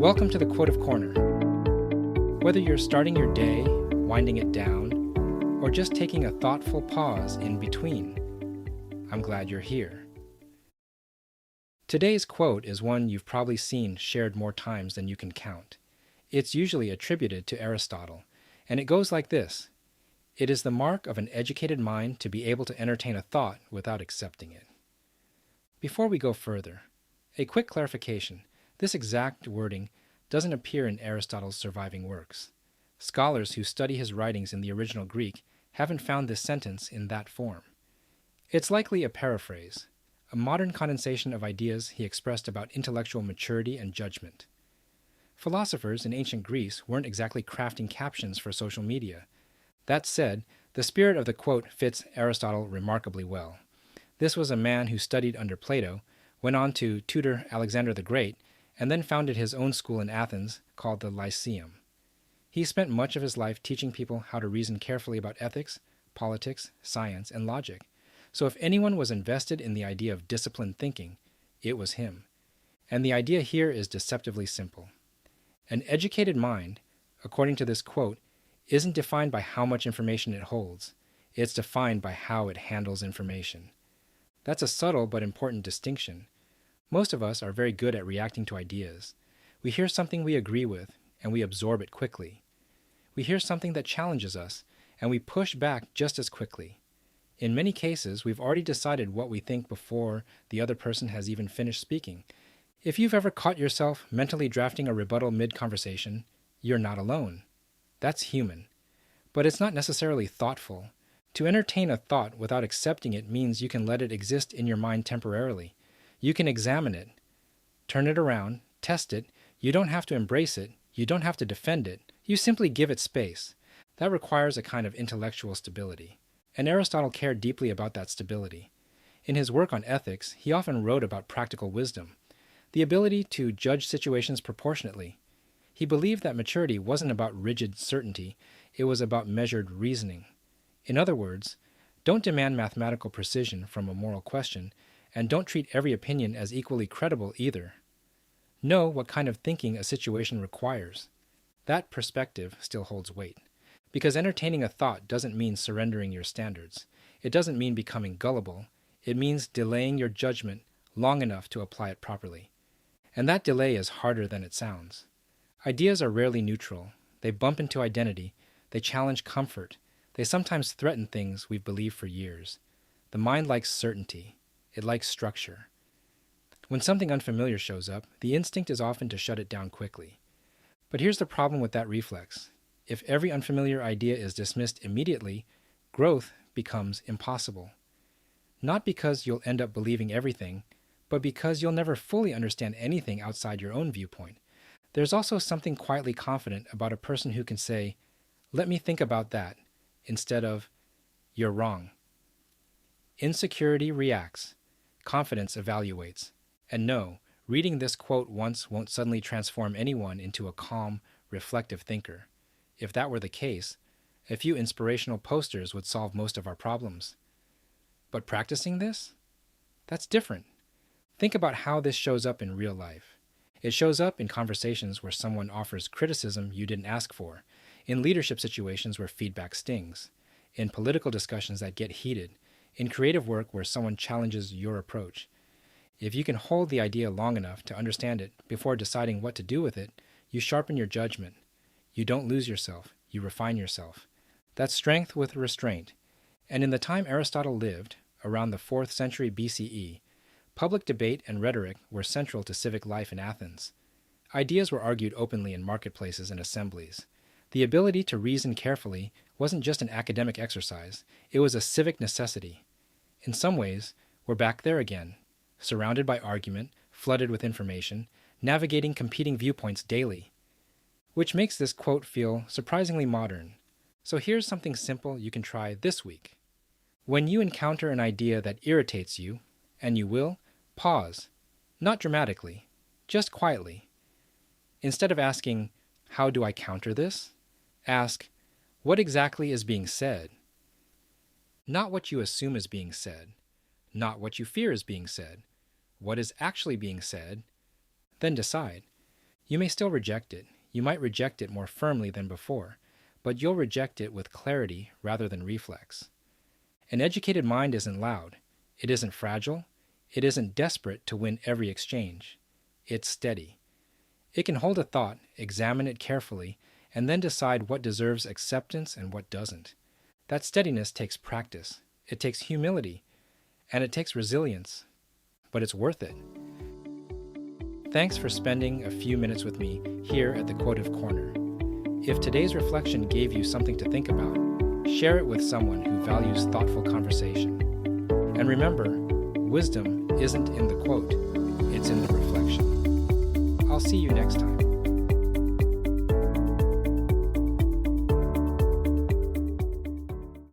Welcome to the Quotive Corner. Whether you're starting your day, winding it down, or just taking a thoughtful pause in between, I'm glad you're here. Today's quote is one you've probably seen shared more times than you can count. It's usually attributed to Aristotle, and it goes like this: "It is the mark of an educated mind to be able to entertain a thought without accepting it." Before we go further, a quick clarification. This exact wording doesn't appear in Aristotle's surviving works. Scholars who study his writings in the original Greek haven't found this sentence in that form. It's likely a paraphrase, a modern condensation of ideas he expressed about intellectual maturity and judgment. Philosophers in ancient Greece weren't exactly crafting captions for social media. That said, the spirit of the quote fits Aristotle remarkably well. This was a man who studied under Plato, went on to tutor Alexander the Great, and then founded his own school in Athens called the Lyceum. He spent much of his life teaching people how to reason carefully about ethics, politics, science, and logic. So if anyone was invested in the idea of disciplined thinking, it was him. And the idea here is deceptively simple. An educated mind, according to this quote, isn't defined by how much information it holds. It's defined by how it handles information. That's a subtle but important distinction. Most of us are very good at reacting to ideas. We hear something we agree with, and we absorb it quickly. We hear something that challenges us, and we push back just as quickly. In many cases, we've already decided what we think before the other person has even finished speaking. If you've ever caught yourself mentally drafting a rebuttal mid-conversation, you're not alone. That's human. But it's not necessarily thoughtful. To entertain a thought without accepting it means you can let it exist in your mind temporarily. You can examine it, turn it around, test it. You don't have to embrace it. You don't have to defend it. You simply give it space. That requires a kind of intellectual stability. And Aristotle cared deeply about that stability. In his work on ethics, he often wrote about practical wisdom, the ability to judge situations proportionately. He believed that maturity wasn't about rigid certainty, it was about measured reasoning. In other words, don't demand mathematical precision from a moral question, and don't treat every opinion as equally credible either. Know what kind of thinking a situation requires. That perspective still holds weight. Because entertaining a thought doesn't mean surrendering your standards. It doesn't mean becoming gullible. It means delaying your judgment long enough to apply it properly. And that delay is harder than it sounds. Ideas are rarely neutral. They bump into identity. They challenge comfort. They sometimes threaten things we've believed for years. The mind likes certainty. It likes structure. When something unfamiliar shows up, the instinct is often to shut it down quickly. But here's the problem with that reflex. If every unfamiliar idea is dismissed immediately, growth becomes impossible. Not because you'll end up believing everything, but because you'll never fully understand anything outside your own viewpoint. There's also something quietly confident about a person who can say, "Let me think about that," instead of, "You're wrong." Insecurity reacts. Confidence evaluates. And no, reading this quote once won't suddenly transform anyone into a calm, reflective thinker. If that were the case, a few inspirational posters would solve most of our problems. But practicing this? That's different. Think about how this shows up in real life. It shows up in conversations where someone offers criticism you didn't ask for, in leadership situations where feedback stings, in political discussions that get heated, in creative work where someone challenges your approach. If you can hold the idea long enough to understand it before deciding what to do with it, you sharpen your judgment. You don't lose yourself, you refine yourself. That's strength with restraint. And in the time Aristotle lived, around the 4th century BCE, public debate and rhetoric were central to civic life in Athens. Ideas were argued openly in marketplaces and assemblies. The ability to reason carefully wasn't just an academic exercise, it was a civic necessity. In some ways, we're back there again, surrounded by argument, flooded with information, navigating competing viewpoints daily. Which makes this quote feel surprisingly modern. So here's something simple you can try this week. When you encounter an idea that irritates you, and you will, pause. Not dramatically, just quietly. Instead of asking, "How do I counter this?" ask, "What exactly is being said?" Not what you assume is being said, not what you fear is being said. What is actually being said? Then decide. You may still reject it. You might reject it more firmly than before, but you'll reject it with clarity rather than reflex. An educated mind isn't loud. It isn't fragile. It isn't desperate to win every exchange. It's steady. It can hold a thought, examine it carefully, and then decide what deserves acceptance and what doesn't. That steadiness takes practice. It takes humility. And it takes resilience. But it's worth it. Thanks for spending a few minutes with me here at the Quotive Corner. If today's reflection gave you something to think about, share it with someone who values thoughtful conversation. And remember, wisdom isn't in the quote, it's in the reflection. I'll see you next time.